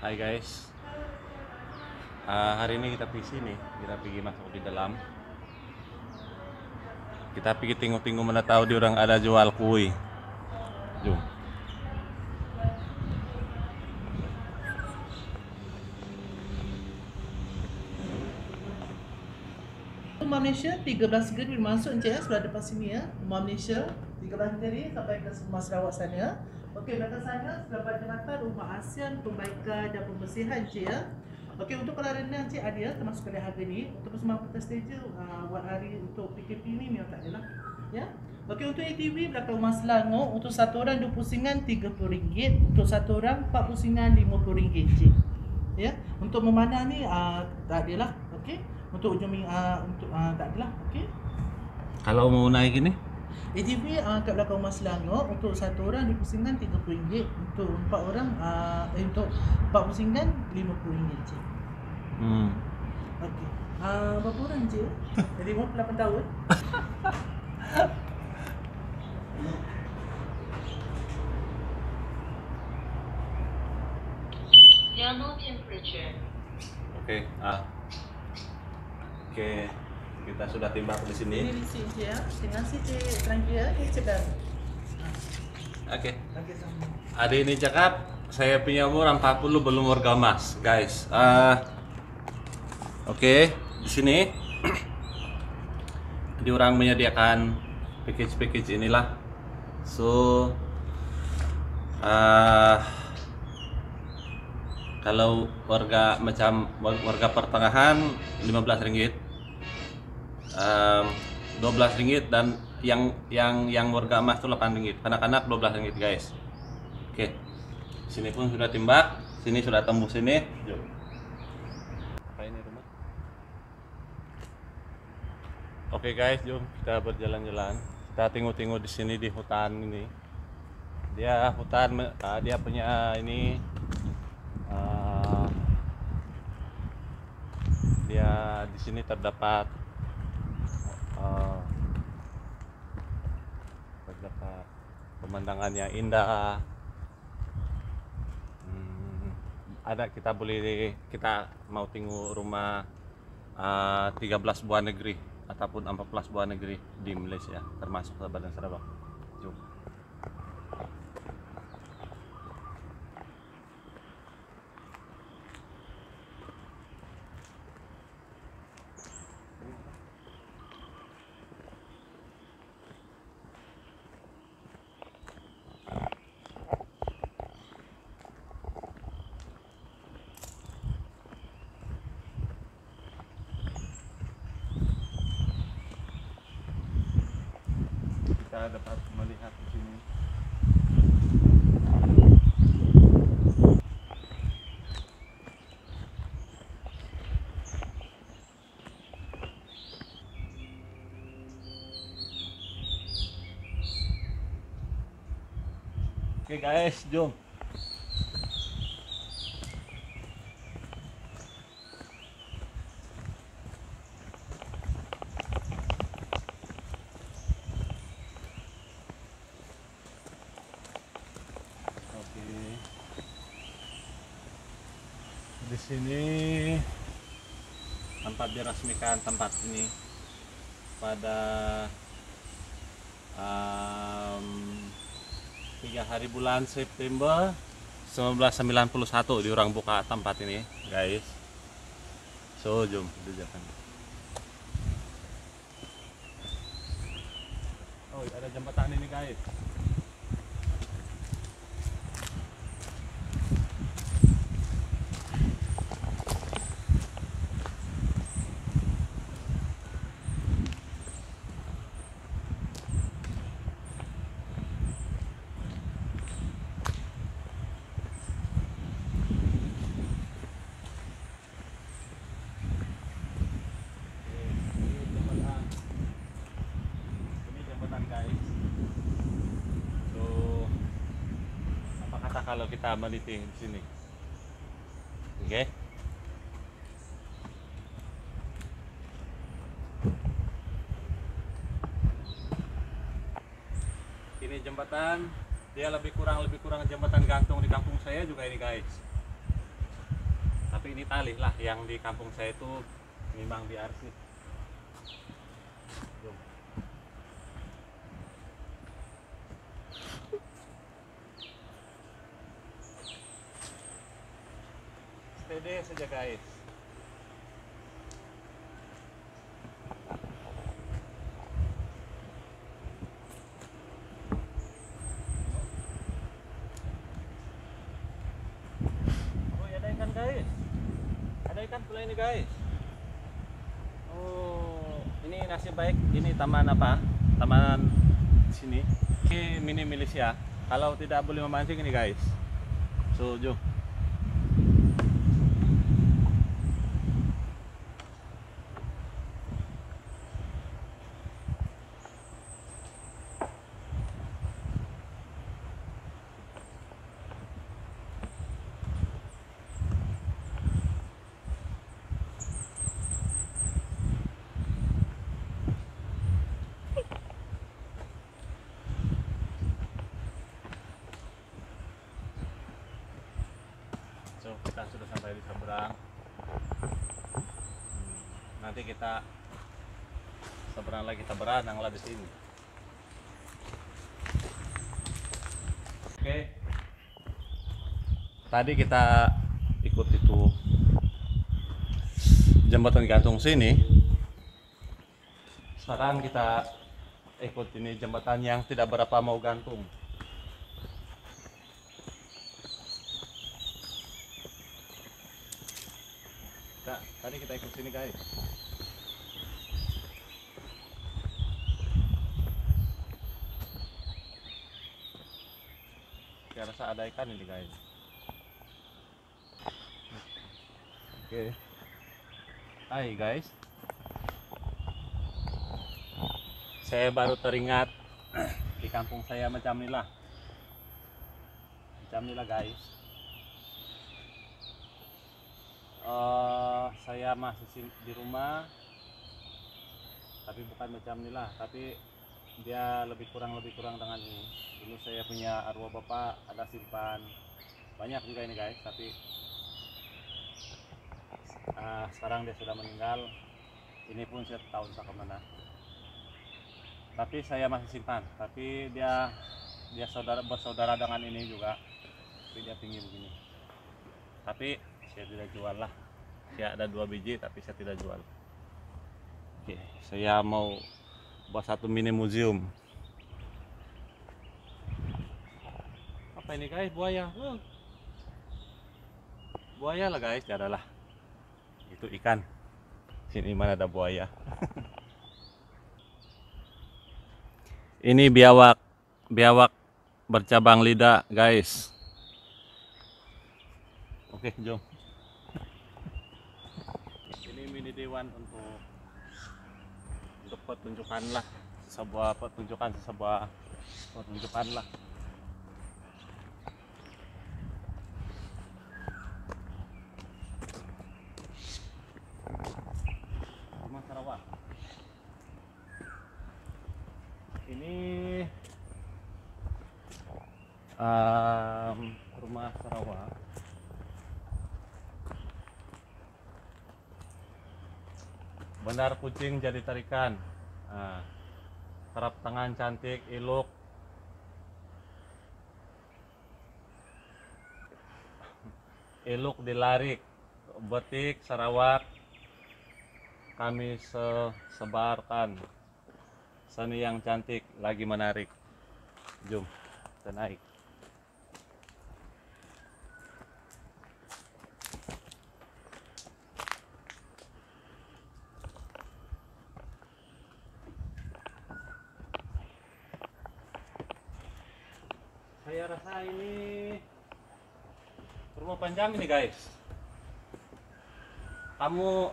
Hai guys, hari ini kita pergi sini, kita pergi masuk di dalam. Kita pergi tengok-tengok mana tahu di orang ada jual kue. Jom. Rumah Malaysia 13 Negeri boleh masuk Encik ya, sudah depan sini ya. Rumah Malaysia 13 Negeri sampai ke Rumah Sarawak sana. Okey, belakang sana sudah pada jambatan Rumah ASEAN Perbaikan dan Pembersihan Encik ya. Okey, untuk kalau rendah Encik ada ya, termasuk pada harga ni. Untuk persembahan petas saja buat hari untuk PKP ni memang tak ada lah. Ya. Okey, untuk ATV belakang Rumah Selangor untuk satu orang 20 singan RM30, untuk satu orang 40 singan RM50 Encik. Ya, untuk memanah ni tak ada lah. Okey. Untuk ujung untuk tak adalah. Okey. Kalau mau naik ini, ATV kat belakang Rumah Selangor untuk satu orang RM20 RM30, untuk 4 orang untuk 40 singan RM50 je. Okey. Berapa orang je? 58 tahun. Normal temperature. oke. Oke, kita sudah timbang di sini. Ini receipt je ya. Terima kasih Cik Terangki ya. Cik dah. Oke. Okey, sama. Hari ini cakap saya punya umur 40 belum orgamas, guys. Oke, di sini di orang menyediakan package inilah. So kalau warga macam warga pertengahan RM15, RM12, dan yang warga emas itu RM8, anak-anak RM12 guys. Oke, sini pun sudah timbak, sini sudah tembus sini. Yuk. Apa ini rumah? Oke guys, jom kita berjalan-jalan. Kita tengok-tengok di sini di hutan ini. Dia hutan, dia punya ini. Dia di sini terdapat pemandangannya indah. Ada kita mau tengok rumah 13 buah negeri ataupun 14 buah negeri di Malaysia termasuk Sabah dan Sarawak. Jom. Kita dapat melihat di sini. Oke guys, jom. Di sini tempat diresmikan tempat ini pada 3 hari bulan September 1991 di orang buka tempat ini guys. So jom jalan. Oh ada jembatan ini guys. Guys, so apa kata kalau kita meneliti di sini? Oke. Ini jembatan, dia lebih kurang jembatan gantung di kampung saya juga ini guys. tapi ini tali lah. Yang di kampung saya itu memang diarsip. Jom. Pede saja guys. Oh, ada ikan guys. Ada ikan pula ini guys. Oh, ini nasib baik. Ini taman apa? Taman sini. Ini mini milisia. Kalau tidak boleh memancing ini guys. So, jom. So, kita sudah sampai di seberang. Nanti kita seberang lagi, kita berenang lah di sini. Oke. Tadi kita ikut itu jembatan gantung sini. Sekarang kita ikut ini jembatan yang tidak berapa mau gantung. Tadi kita ikut sini guys. Saya rasa ada ikan ini guys. Oke. Hai guys. Saya baru teringat di kampung saya macam inilah. Macam inilah guys. Saya masih di rumah, tapi bukan macam inilah, tapi dia lebih kurang dengan ini. Dulu saya punya arwah bapak, ada simpan banyak juga ini guys, tapi sekarang dia sudah meninggal. Ini pun saya tahu entah kemana, tapi saya masih simpan. Tapi dia bersaudara dengan ini juga, tapi dia tinggi begini. Tapi saya tidak jual lah. Saya ada 2 biji tapi saya tidak jual. Oke, saya mau buat satu mini museum. Apa ini guys? Buaya. Buaya lah guys, tidak lah. Itu ikan. Sini mana ada buaya. Ini biawak. Biawak bercabang lidah guys. Oke, jom. Ini mini dewan untuk pertunjukan lah, sebuah pertunjukan lah. Rumah Sarawak. Ini rumah Sarawak. Benar kucing jadi tarikan. Terap tangan cantik, elok. Elok dilarik. Betik Sarawak kami sebarkan. Seni yang cantik lagi menarik. Jom, kita naik. Saya rasa ini rumah panjang ini guys.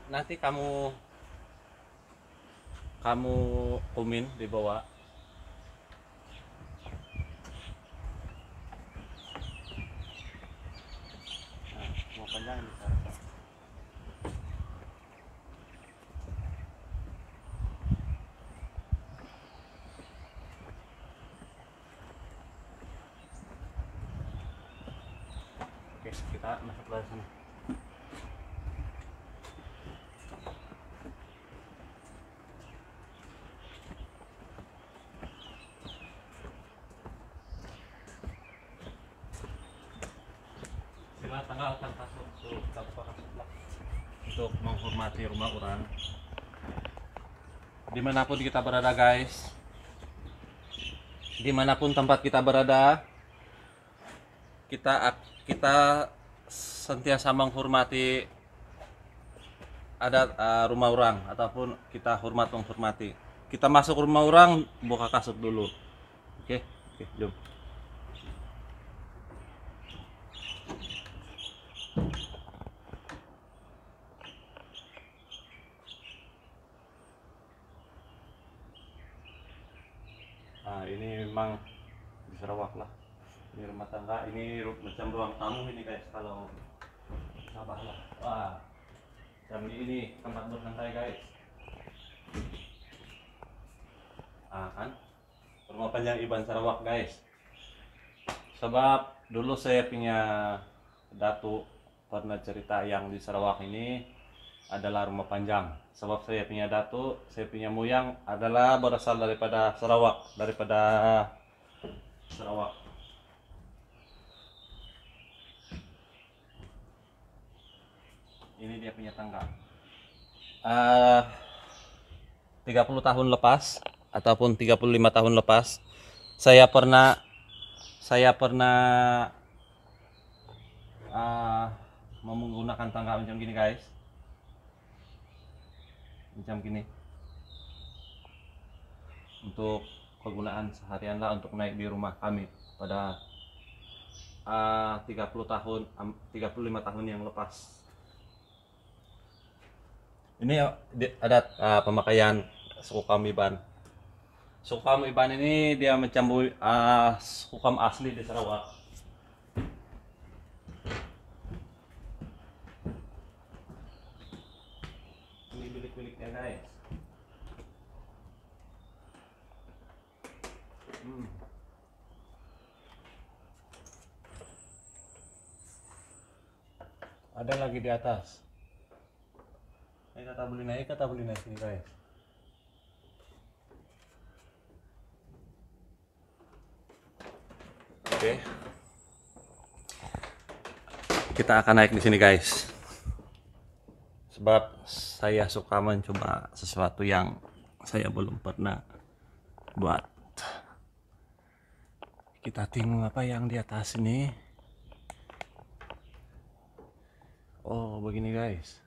Nanti kamu kumin di bawah. Nah, rumah panjang ini saya rasa. Oke, kita masuk ke sana. untuk menghormati rumah orang. Dimanapun kita berada guys, dimanapun tempat kita berada, kita sentiasa menghormati adat rumah orang, ataupun kita menghormati. Kita masuk rumah orang, buka kasut dulu. Oke, jom. Nah, ini memang di Sarawak lah. Ini rumah tangga, ini macam ruang tamu ini guys, kalau Sabah lah. Wah, jam ini tempat bersantai guys. Kan rumah panjang Iban Sarawak guys. Sebab dulu saya punya datu pernah cerita yang di Sarawak ini adalah rumah panjang. Sebab saya punya datu, saya punya moyang adalah berasal daripada Sarawak, Ini dia punya tangga. 30 tahun lepas ataupun 35 tahun lepas saya pernah menggunakan tangga macam gini guys, macam gini, untuk kegunaan seharian lah, untuk naik di rumah kami pada 35 tahun yang lepas. Ini adat pemakaian suku kaum Iban. Suku kaum Iban ini dia macam suku kaum asli di Sarawak. Ini bilik-biliknya guys. Ada lagi di atas. Kata boleh naik sini guys. Oke. Kita akan naik di sini guys. Sebab saya suka mencoba sesuatu yang saya belum pernah buat. Kita tengok apa yang di atas ini. Oh, begini guys.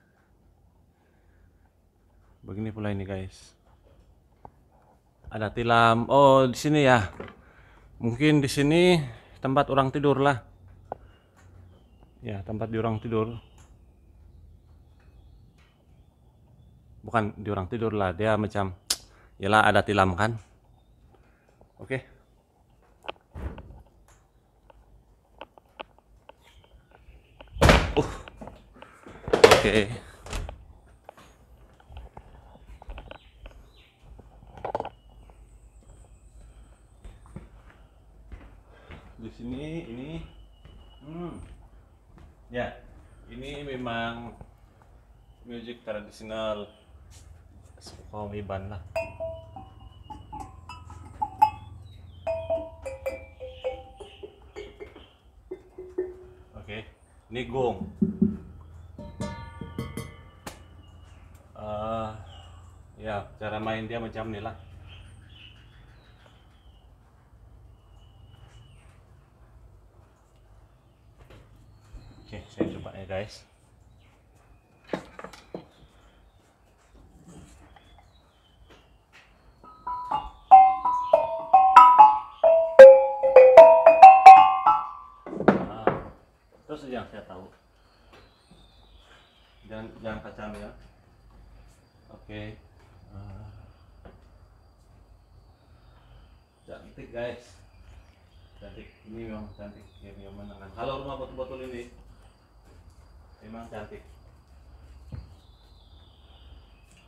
Begini pula ini guys. Ada tilam. Oh, di sini ya. Mungkin di sini tempat orang tidur lah. Ya, tempat di orang tidur. Bukan di orang tidur lah, dia macam yalah ada tilam kan. Oke. Oke. Di sini ini ya, ini memang musik tradisional suku kaum Iban lah. Oke, ini gong. Ya, cara main dia macam ini lah. Oke, saya coba ya guys. Terus yang saya tahu, jangan kacang ya. Oke. Cantik guys, cantik. Ini memang cantik ya, memang menengan. Kalau rumah botol-botol ini memang cantik.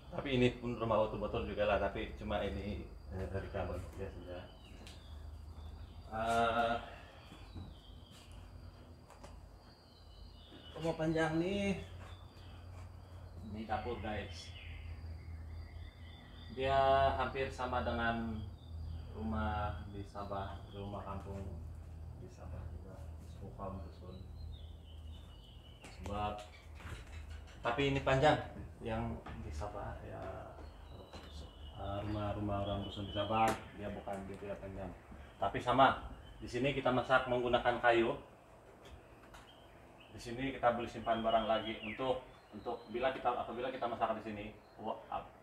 Tapi ini pun rumah botol-botol juga lah, tapi cuma ini dari kabel ya sudah. Rumah panjang nih, ini dapur guys. Dia hampir sama dengan rumah di Sabah, rumah kampung di Sabah juga, suku kaum dusun. Sebab Tapi ini panjang yang di Sabah ya, rumah-rumah orang dusun di Sabah dia bukan gitu ya panjang. Tapi sama di sini kita masak menggunakan kayu. Di sini kita beli simpan barang lagi untuk apabila kita masak di sini,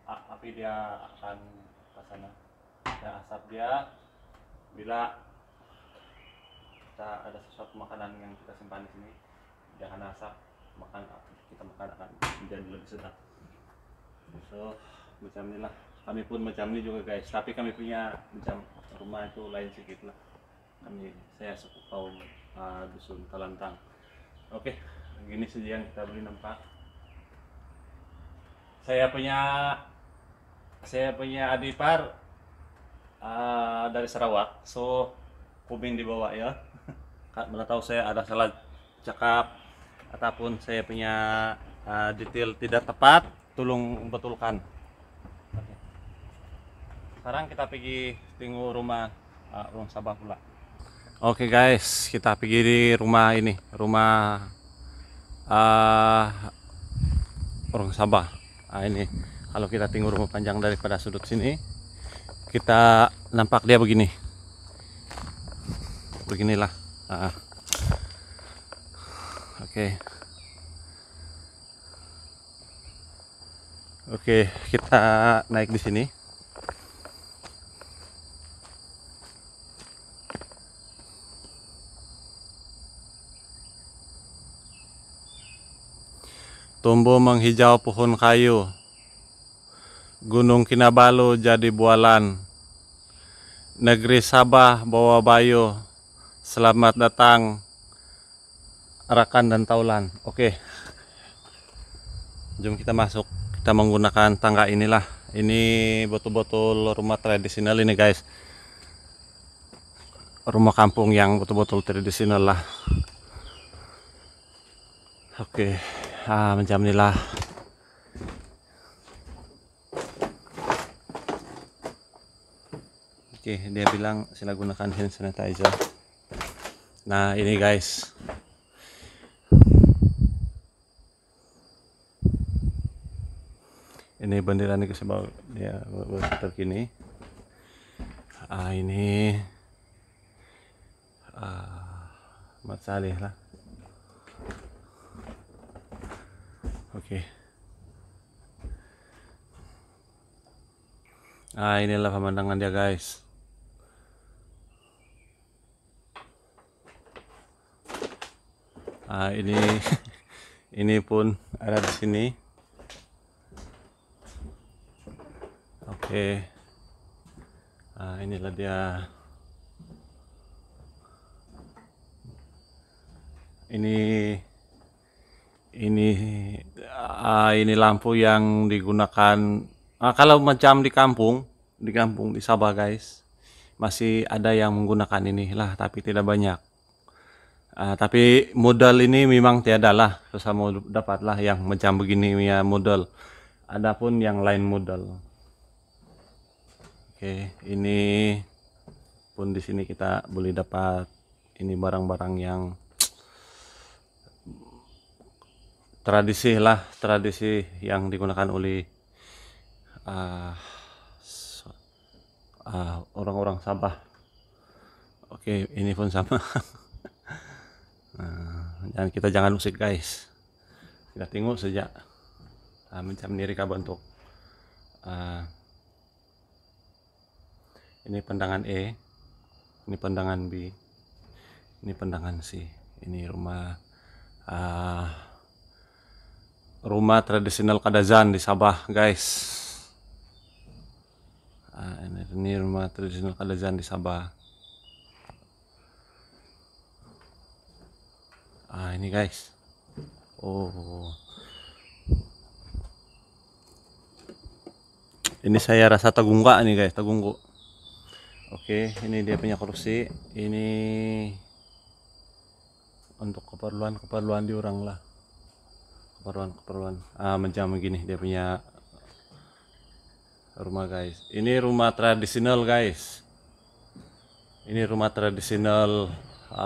api dia akan ke sana. Dan asap dia bila kita ada sesuatu makanan yang kita simpan di sini, dia akan asap, kita makan akan menjadi lebih sedap. So macam inilah, kami pun macam ini juga guys, tapi kami punya macam rumah itu lain sedikit lah. Saya suku kaum dusun Talantang. Oke, gini saja yang kita beli nampak. Saya punya adik ipar dari Sarawak, so komen di bawah ya. Mana tahu saya ada salah cakap ataupun saya punya detail tidak tepat, tolong betulkan. Oke. Sekarang kita pergi tengok rumah orang Sabah pula. Oke guys, kita pergi di rumah ini, rumah orang Sabah. Ini kalau kita tengok rumah panjang daripada sudut sini, kita nampak dia begini, beginilah. Oke, kita naik di sini. Tumbuh menghijau pohon kayu, Gunung Kinabalu jadi bualan, negeri Sabah bawa bayu, selamat datang Arakan dan Taulan. Oke, jom kita masuk. Kita menggunakan tangga inilah. Ini betul-betul rumah tradisional ini guys, rumah kampung yang betul-betul tradisional lah. Oke. Macam inilah. Oke, dia bilang sila gunakan hand sanitizer. Nah, ini guys. Ini bendera nih sebab dia terkini. Ini Mat Saleh lah. Oke. Inilah pemandangan dia guys. Ini ini pun ada di sini. Oke. Inilah dia. Ini lampu yang digunakan kalau macam di kampung di Sabah guys, masih ada yang menggunakan ini lah, tapi tidak banyak. Tapi modal ini memang tiada lah, susah mau dapatlah yang macam begini ya modal. Adapun yang lain modal. Oke, ini pun di sini kita boleh dapat ini barang-barang yang tradisi yang digunakan oleh orang-orang Sabah. Oke, ini pun sama. Dan kita jangan usik guys, kita tengok saja macam ini reka bentuk. Ini pandangan E, ini pandangan B, ini pandangan C. Ini rumah tradisional Kadazan di Sabah guys. Ini rumah tradisional Kadazan di Sabah. Ini guys. Ini saya rasa tagungga nih guys, tagunggu. Oke, ini dia punya kursi. Ini untuk keperluan di orang lah. Keperluan macam begini dia punya rumah guys. Ini rumah tradisional guys. Ini rumah tradisional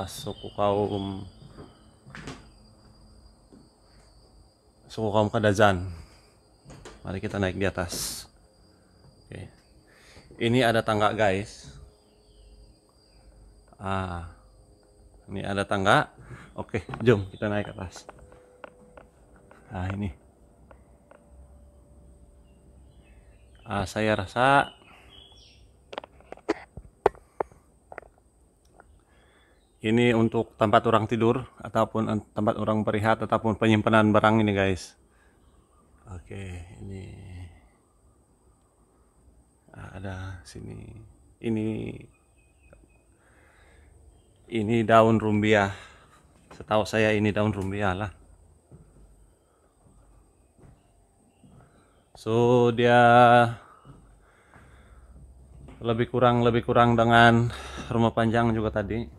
suku kaum suku kaum Kadazan. Mari kita naik di atas. Oke. Ini ada tangga guys. Ini ada tangga. Oke, jom kita naik ke atas. Nah ini. Saya rasa ini untuk tempat orang tidur ataupun tempat orang beristirahat ataupun penyimpanan barang ini guys. Oke, ini ada sini. Ini daun rumbia. Setahu saya ini daun rumbia lah. So dia lebih kurang dengan rumah panjang juga tadi.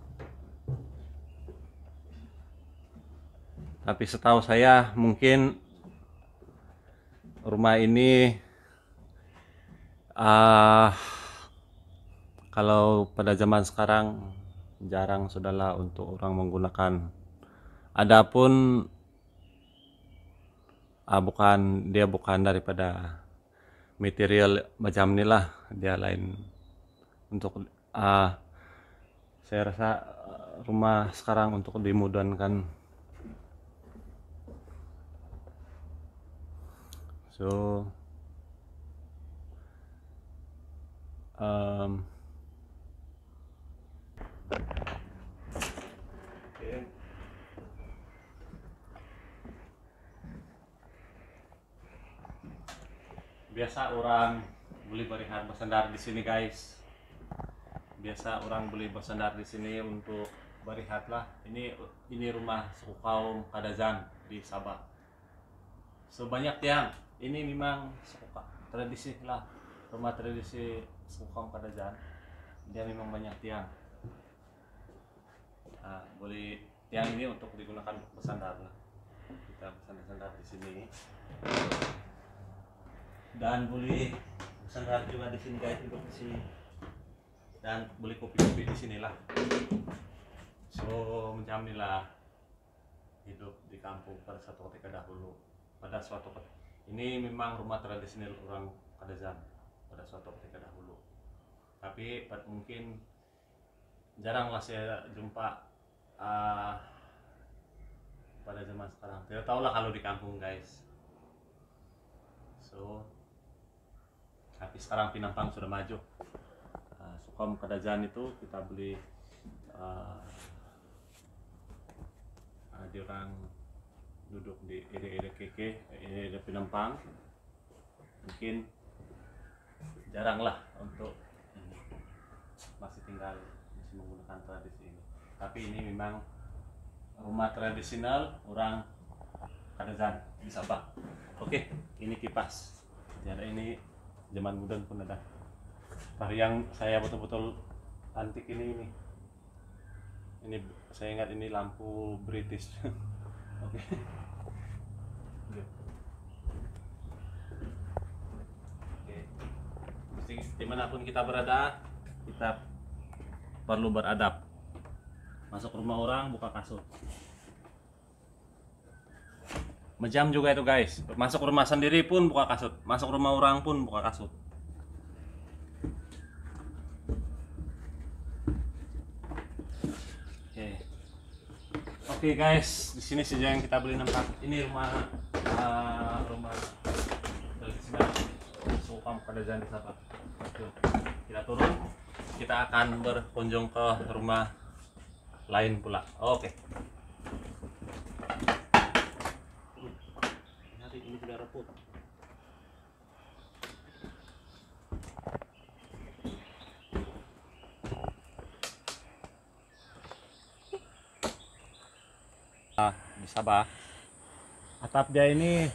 Tapi setahu saya mungkin rumah ini kalau pada zaman sekarang jarang sudahlah untuk orang menggunakan. Adapun bukan daripada material macam inilah, dia lain untuk saya rasa rumah sekarang untuk dimodernkan. So biasa orang boleh beristirahat bersandar di sini guys. Biasa orang boleh bersandar di sini untuk beristirahat lah. Ini rumah suku kaum Kadazan di Sabah. Sebanyak tiang. Ini memang tradisi lah, rumah tradisi suku kaum Kadazan. Dia memang banyak tiang. Boleh tiang ini untuk digunakan untuk bersandar lah. Kita bersandar di sini. Dan boleh bersandar juga di sini guys, duduk di sini. Dan boleh kopi-kopi di sini lah. So macam inilah hidup di kampung pada suatu ketika dahulu. Ini memang rumah tradisional orang Kadazan pada suatu ketika dahulu. Tapi mungkin jaranglah saya jumpa pada zaman sekarang. Tidak tahu lah kalau di kampung guys. So tapi sekarang Pinampang sudah maju. Sukom Kadazan itu kita beli di orang duduk di ide Pinampang. Mungkin jarang lah untuk masih menggunakan tradisi ini. Tapi ini memang rumah tradisional orang Kadazan di Sabah. Oke, ini kipas. Jadi ini zaman modern pun ada. Tapi yang saya betul-betul antik ini saya ingat ini lampu British. Oke. Oke. Dimanapun kita berada, kita perlu beradab. Masuk rumah orang, buka kasut. Macam juga itu guys. Masuk rumah sendiri pun buka kasut. Masuk rumah orang pun buka kasut. Oke guys, di sini saja yang kita beli tempat. Ini rumah tradisional suku kaum Kadazan di Sabah. Kita turun, kita akan berkunjung ke rumah lain pula. Oke. Ini sudah reput. Di Sabah, atap dia ini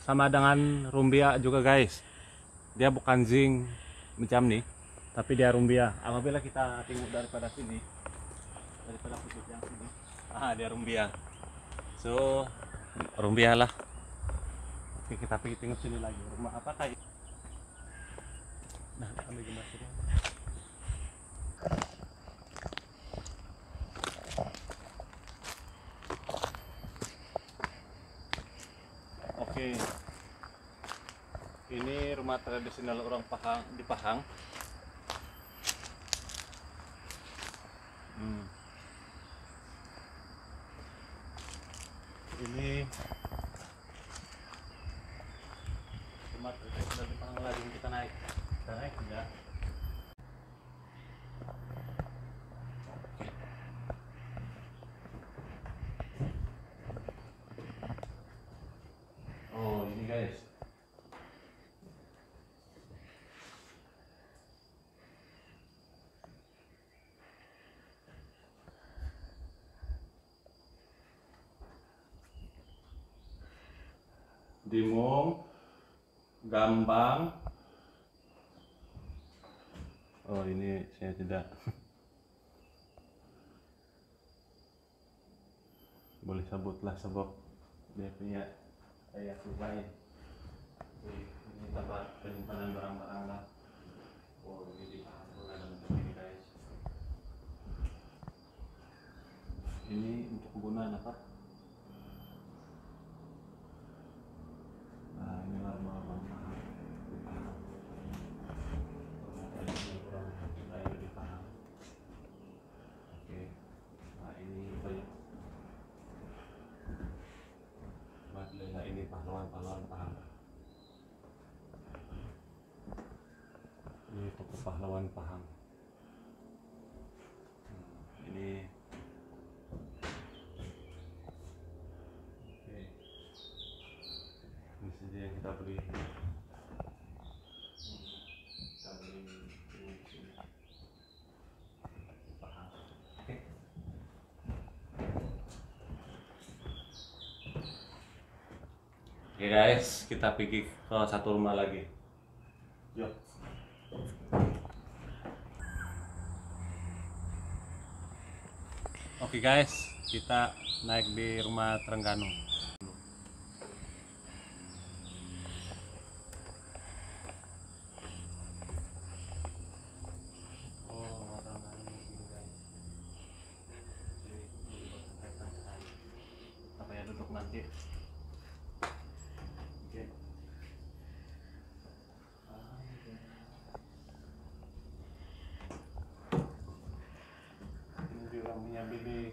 sama dengan rumbia juga guys. Dia bukan zinc macam nih, tapi dia rumbia. Apabila kita tengok daripada sini, daripada kutub yang sini, dia rumbia. So rumbia lah. Oke, kita pergi tengok sini lagi. Rumah apa kayak? Nah, ambil gambar sini. Oke. Ini rumah tradisional orang Pahang di Pahang. Ini rumah tradisional di Pahang lagi kita naik. Kita naik tidak? Oh, ini guys. Dimong, Gambang. Oh, ini saya tidak. Boleh sebutlah sebab dia punya kayak lain. Ini tempat penyimpanan barang-barang lah. Oh, ini di Pahang ada begini guys. Ini untuk kegunaan apa? Nah, ini lama-lama di Pahang. Orang lain di Pahang. Oke. Nah, ini banyak. Nah, ini pahlawan-pahlawan Pahang. Ini tokoh pahlawan Pahang. Ini oke. Ini saja yang kita beli. Kita beli ini di sini. Pahang. Oke. Oke guys, kita pergi ke satu rumah lagi. Yuk. Oke guys, kita naik di rumah Trengganu. Oh, Trengganu ini guys. Apa ya duduk nanti? Oke. Ini dia orang punya bilik.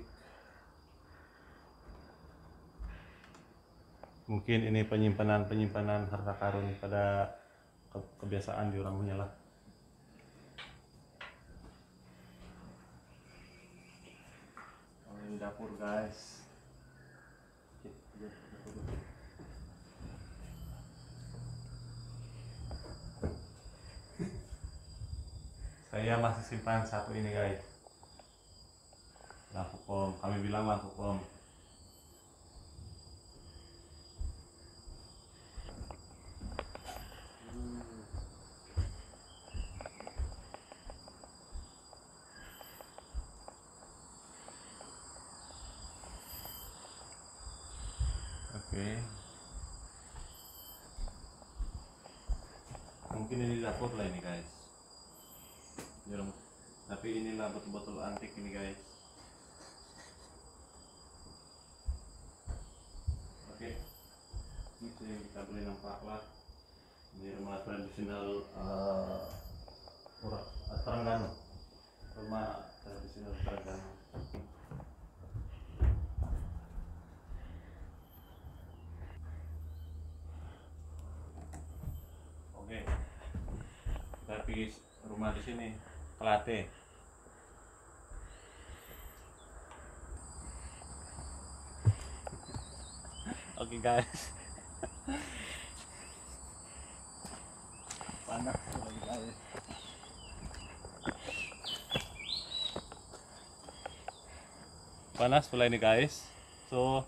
Mungkin ini penyimpanan harta karun pada kebiasaan di orang punya lah. Oh, ini dapur guys. Saya masih simpan satu ini guys. Lampu kom, kami bilang lampu kom. Oke. Mungkin ini dapur lah ini guys. Tapi inilah betul-betul antik ini guys. Oke. Ini yang kita beli nampak lah. Ini rumah tradisional Trengganu. Rumah tradisional Trengganu. Oke. Kita pergi rumah di sini, Pelate. Oke guys. Panas lagi guys. Panas pula ini guys. So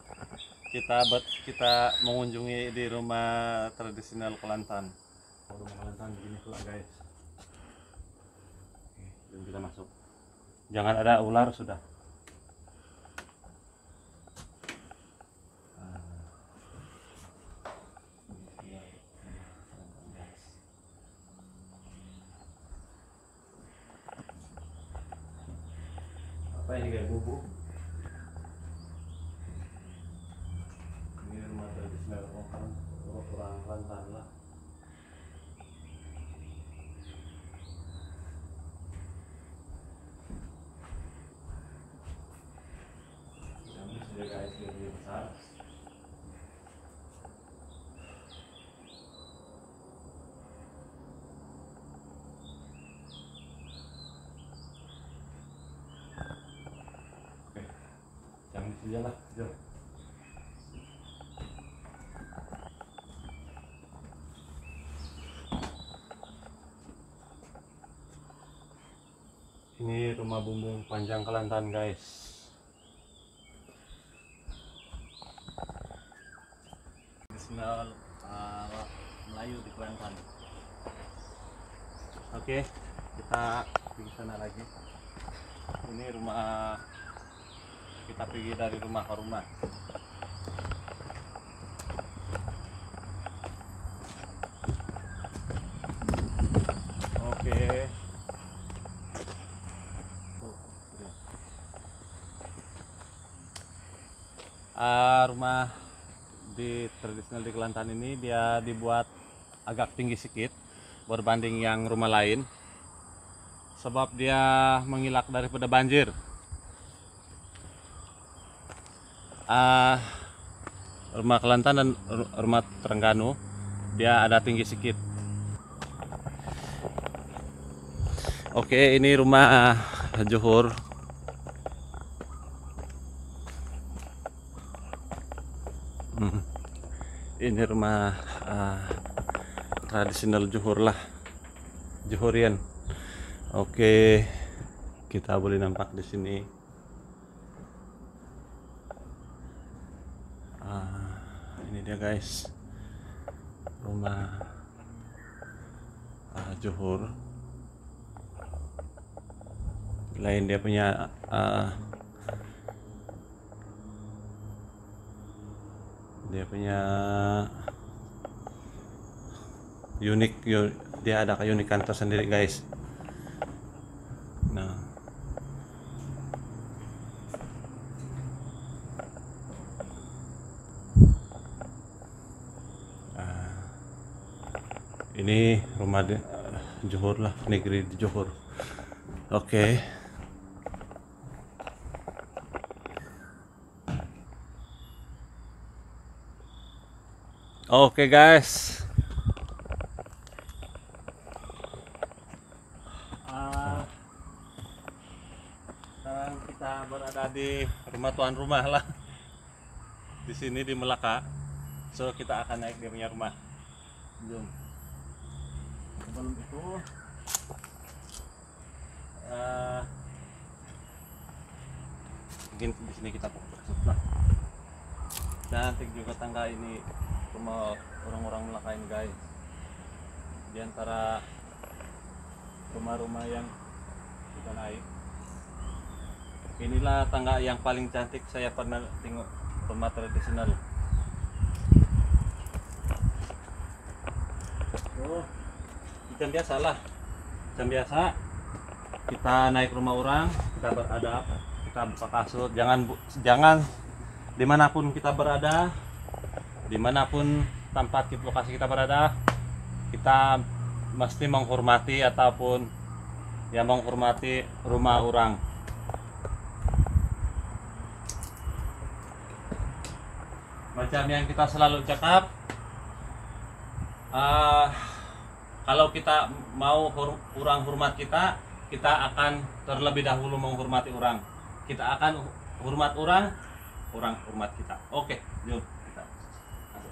kita mengunjungi di rumah tradisional Kelantan. Rumah Kelantan begini pula guys. Oke, dan kita masuk. Jangan ada ular sudah. Apa ini kayak bubuk? Ini rumah tradisional dia guys, lebih besar. Oke, yang di sini lah, jom. Ini rumah bumbung panjang Kelantan guys. Tradisional Melayu di Kelantan. Oke, kita pergi sana lagi. Ini rumah, kita pergi dari rumah ke rumah. Oke. Rumah di tradisional di Kelantan ini dia dibuat agak tinggi sedikit berbanding yang rumah lain, sebab dia mengelak daripada banjir. Rumah Kelantan dan rumah Terengganu dia ada tinggi sedikit. Oke, ini rumah Johor. Ini rumah tradisional Johor lah, Johorian. Oke, kita boleh nampak di sini. Ini dia guys, rumah Johor. Lain dia punya unik, dia ada keunikan tersendiri guys. Nah, ini rumah Johor lah, negeri di Johor. Oke. Oke guys, sekarang kita berada di rumah tuan rumah lah, di sini di Melaka. So kita akan naik dia punya rumah. Jom. Sebelum itu, mungkin di sini kita fokus lah. Cantik juga tangga ini, rumah orang-orang Melaka ini guys. Di antara rumah-rumah yang kita naik, inilah tangga yang paling cantik saya pernah tengok rumah tradisional. Oh, jam biasa lah, jam biasa kita naik rumah orang, kita beradab, kita buka kasur, jangan dimanapun kita berada, dimanapun tempat lokasi kita berada, kita mesti menghormati ataupun ya menghormati rumah orang. Macam yang kita selalu cakap, kalau kita mau orang hormat kita, kita akan terlebih dahulu menghormati orang. Kita akan hormat orang hormat kita. Oke, yuk kita masuk.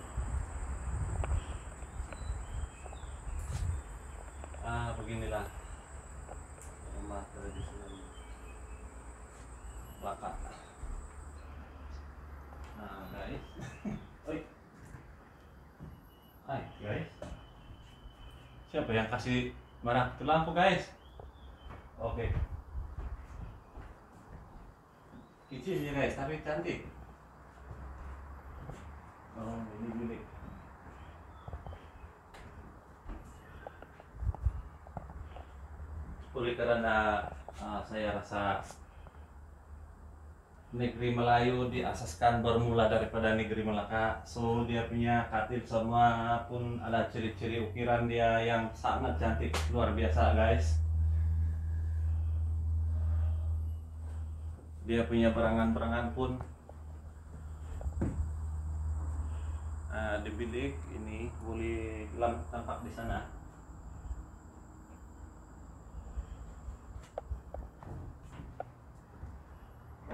Beginilah rumah tradisional Melaka. Nah guys, oi, hai guys, siapa yang kasih merah ke lampu guys? Oke, kecil ya guys, tapi cantik. Oh, ini bilik. Oleh karena saya rasa negeri Melayu diasaskan bermula daripada negeri Melaka, so dia punya katil semua pun ada ciri-ciri ukiran dia yang sangat cantik, luar biasa guys. Dia punya berangan-berangan pun di bilik ini boleh tampak di sana.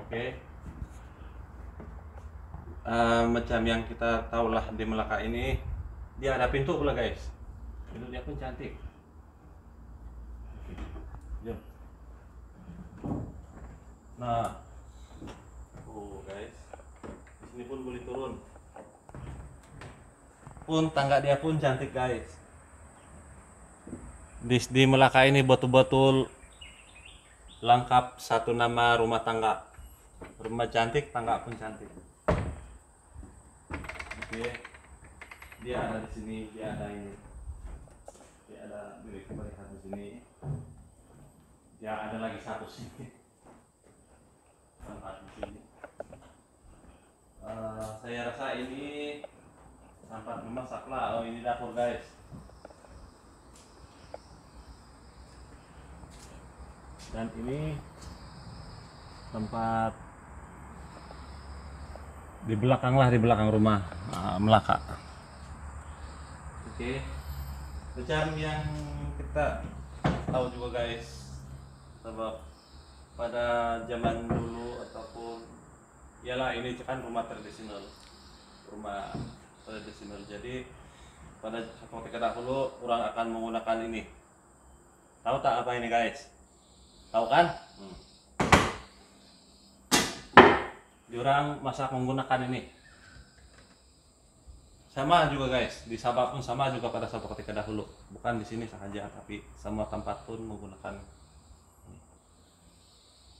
Oke. Macam yang kita tahu lah di Melaka ini dia ada pintu pula guys. Pintu dia pun cantik. Jom. Nah, guys, di sini pun boleh turun. Pun tangga dia pun cantik guys. Di Melaka ini betul-betul lengkap satu nama rumah tangga. Rumah cantik, tangga pun cantik. Oke, dia ada di sini, dia ada ini, dia ada milik mereka di sini. Dia ada lagi satu sini, tempat di sini. Saya rasa ini tempat memasak lah. Oh, ini dapur guys. Dan ini tempat di belakang lah, di belakang rumah Melaka. Oke. Macam yang kita tahu juga guys, sebab pada zaman dulu ataupun ialah ini kan rumah tradisional, jadi pada ketika dahulu orang akan menggunakan ini. Tahu tak apa ini guys? Tahu kan? Diorang masak menggunakan ini. Sama juga guys, di Sabah pun sama juga pada suatu ketika dahulu. Bukan di sini saja, tapi semua tempat pun menggunakan ini.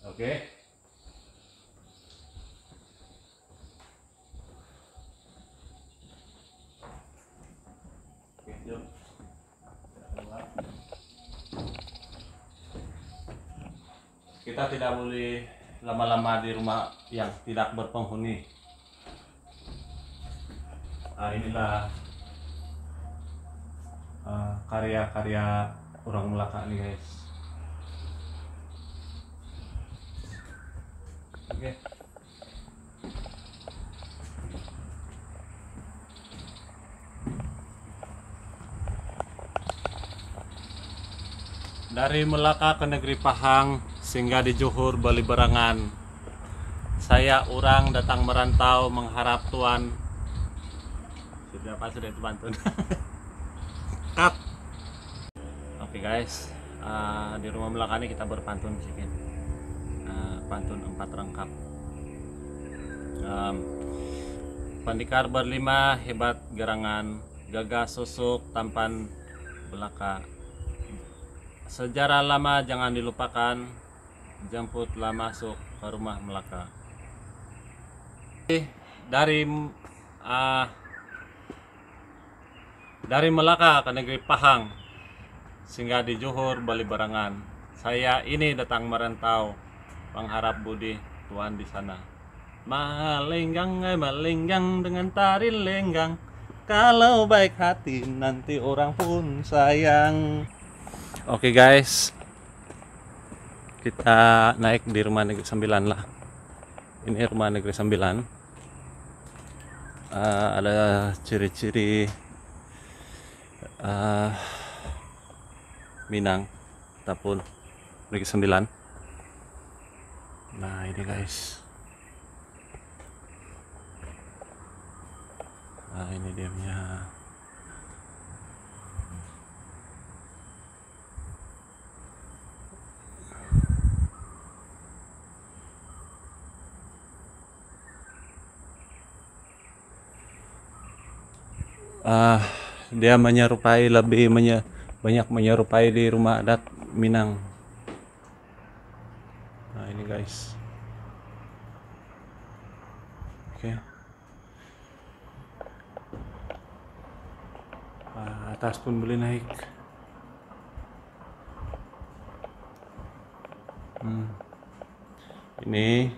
Oke. Oke, yuk. Kita tidak boleh lama-lama di rumah yang tidak berpenghuni. Inilah karya-karya orang Melaka nih guys. Oke. Dari Melaka ke negeri Pahang sehingga di Johor Bali Barangan, saya orang datang merantau mengharap Tuhan sudah itu pantun. Cut. Oke guys, di rumah Melaka ini kita berpantun sedikit. Pantun 4 rangkap. Pandikar berlima hebat gerangan, gagah susuk tampan belaka. Sejarah lama jangan dilupakan, jemputlah masuk ke rumah Melaka. Dari Melaka ke negeri Pahang sehingga di Johor Bali Barangan, saya ini datang merantau mengharap budi Tuhan di sana. Malenggang malenggang dengan tari lenggang, kalau baik hati nanti orang pun sayang. Oke guys, kita naik di rumah negeri 9 lah. Ini rumah negeri 9. Ada ciri-ciri Minang ataupun negeri 9. Nah ini guys, nah ini dia punya. Dia menyerupai banyak menyerupai di rumah adat Minang. Nah ini guys. Oke. Atas pun boleh naik. Ini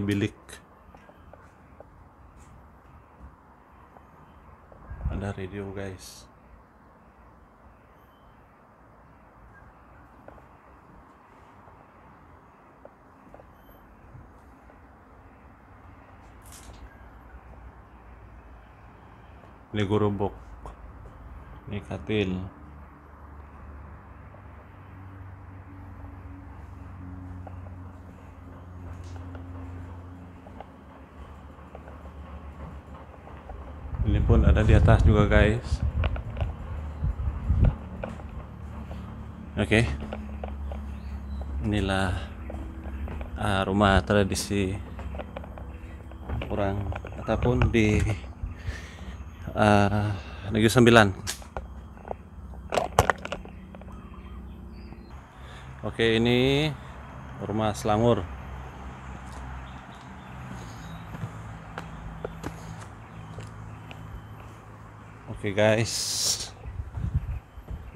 bilik. Ada radio guys. Ini gerobok. Ini katil. Ini pun ada di atas juga guys. Oke. Inilah rumah tradisi orang ataupun di Negeri Sembilan. Oke, ini rumah Selangor. Oke guys,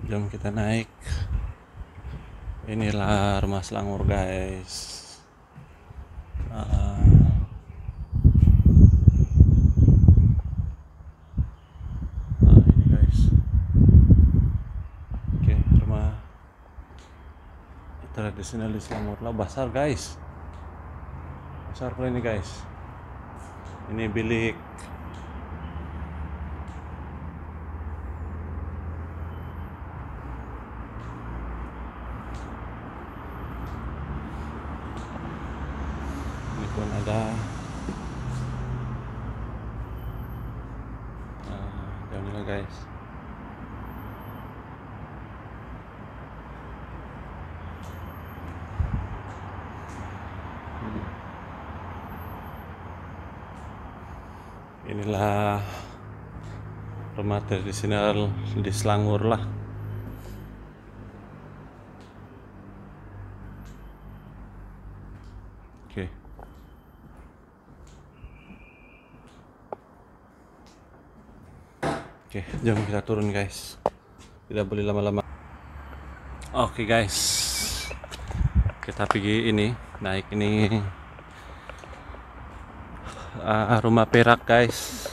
jom kita naik. Inilah rumah Selangor guys. Ini guys. Oke, rumah tradisional di Selangor lah, besar guys. Besar pula ini guys. Ini bilik. Ini pun ada inilah guys. Inilah rumah tradisional di Selangor lah. Oke. Oke, jom kita turun guys. Tidak boleh lama-lama. Oke guys, kita pergi ini, naik ini rumah perak guys.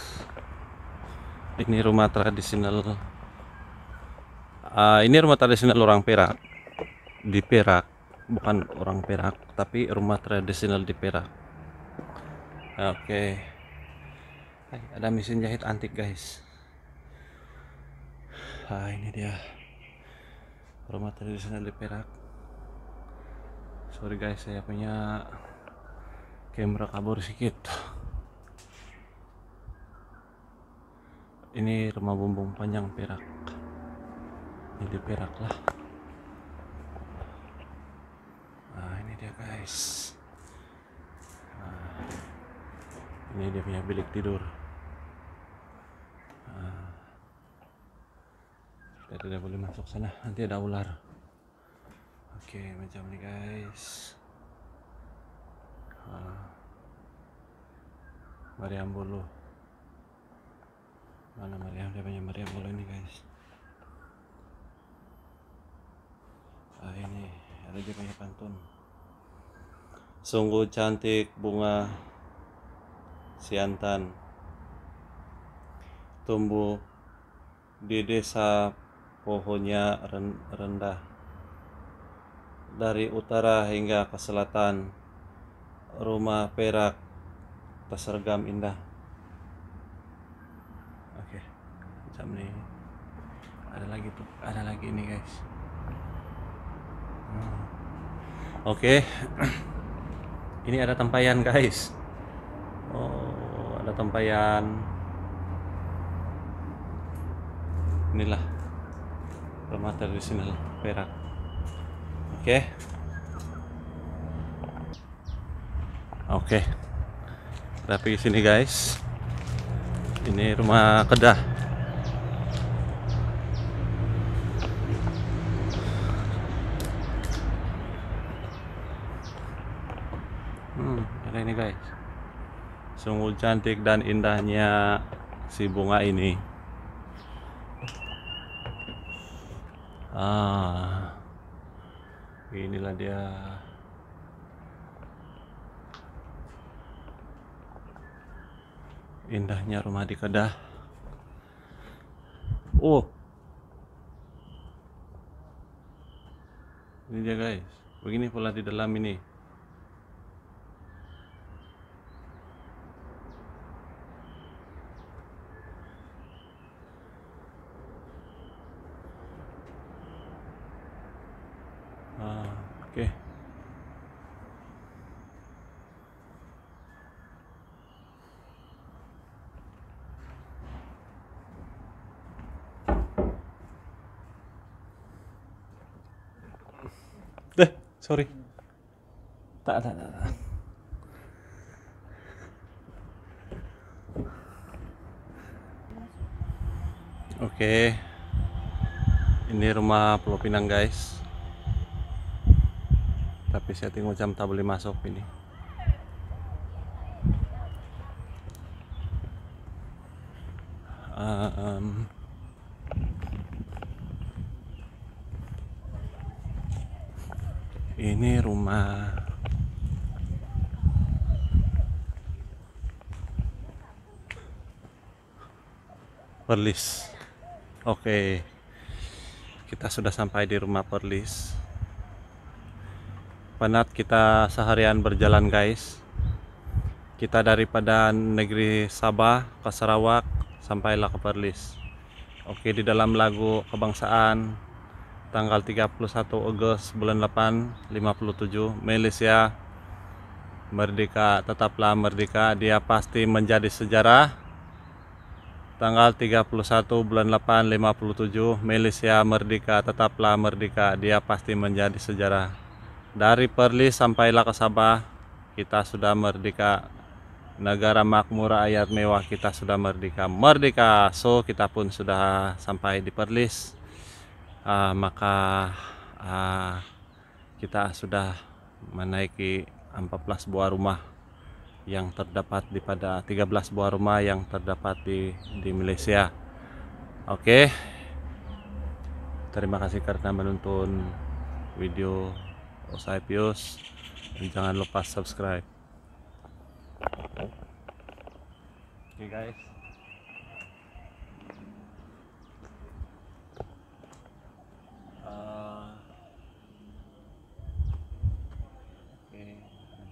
Ini rumah tradisional. Ini rumah tradisional orang Perak. Di Perak, bukan orang Perak, tapi rumah tradisional di Perak. Oke. Ada mesin jahit antik guys. Ini dia rumah tradisional di Perak. Sorry guys, saya punya kamera kabur sedikit. Ini rumah bumbung panjang Perak. Ini di Perak lah. Ini dia guys. Ini dia punya bilik tidur. Kita tidak boleh masuk sana, nanti ada ular. Oke, macam ini guys. Mariam Bolo. Mana Mariam? Dia punya Mariam Bolo ini guys. Ini ada dia punya pantun. Sungguh cantik bunga siantan tumbuh di desa, pohonnya rendah dari utara hingga ke selatan, rumah perak tersergam indah. Oke, macam ini. Ada lagi ini guys. Oke. Ini ada tempayan guys. Oh, ada tempayan. Inilah rumah tradisional Perak. Oke. Tapi sini guys. Ini rumah Kedah. Ada ini guys. Sungguh cantik dan indahnya si bunga ini. Inilah dia. Indahnya rumah di Kedah. Ini dia guys. Begini pula di dalam ini. Sorry. Tak. Oke. Ini rumah Pulau Pinang, guys. Tapi setting macam tak boleh masuk ini. Ini rumah Perlis. Oke, kita sudah sampai di rumah Perlis. Penat kita seharian berjalan, guys. Kita daripada negeri Sabah ke Sarawak sampailah ke Perlis. Oke, di dalam lagu kebangsaan tanggal 31 Agustus bulan 8 57, Malaysia merdeka, tetaplah merdeka, dia pasti menjadi sejarah. Tanggal 31 bulan 8 57, Malaysia merdeka, tetaplah merdeka, dia pasti menjadi sejarah. Dari Perlis sampailah ke Sabah, kita sudah merdeka. Negara makmur, rakyat mewah, kita sudah merdeka. So kita pun sudah sampai di Perlis. Maka kita sudah menaiki 14 buah rumah yang terdapat pada 13 buah rumah yang terdapat di Malaysia. Oke. Terima kasih karena menonton video Osai Pius, dan jangan lupa subscribe. Oke, guys.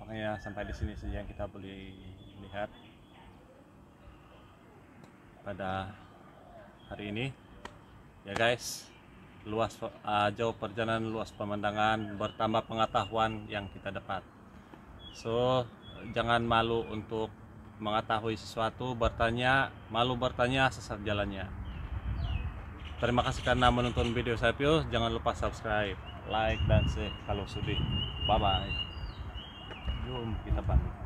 Nampaknya sampai di sini saja yang kita boleh lihat pada hari ini, ya guys. Luas jauh perjalanan, luas pemandangan, bertambah pengetahuan yang kita dapat. So jangan malu untuk mengetahui sesuatu, malu bertanya, sesat jalannya. Terima kasih karena menonton video saya. Jangan lupa subscribe, like, dan share kalau sudi. Bye bye. Jom kita balik.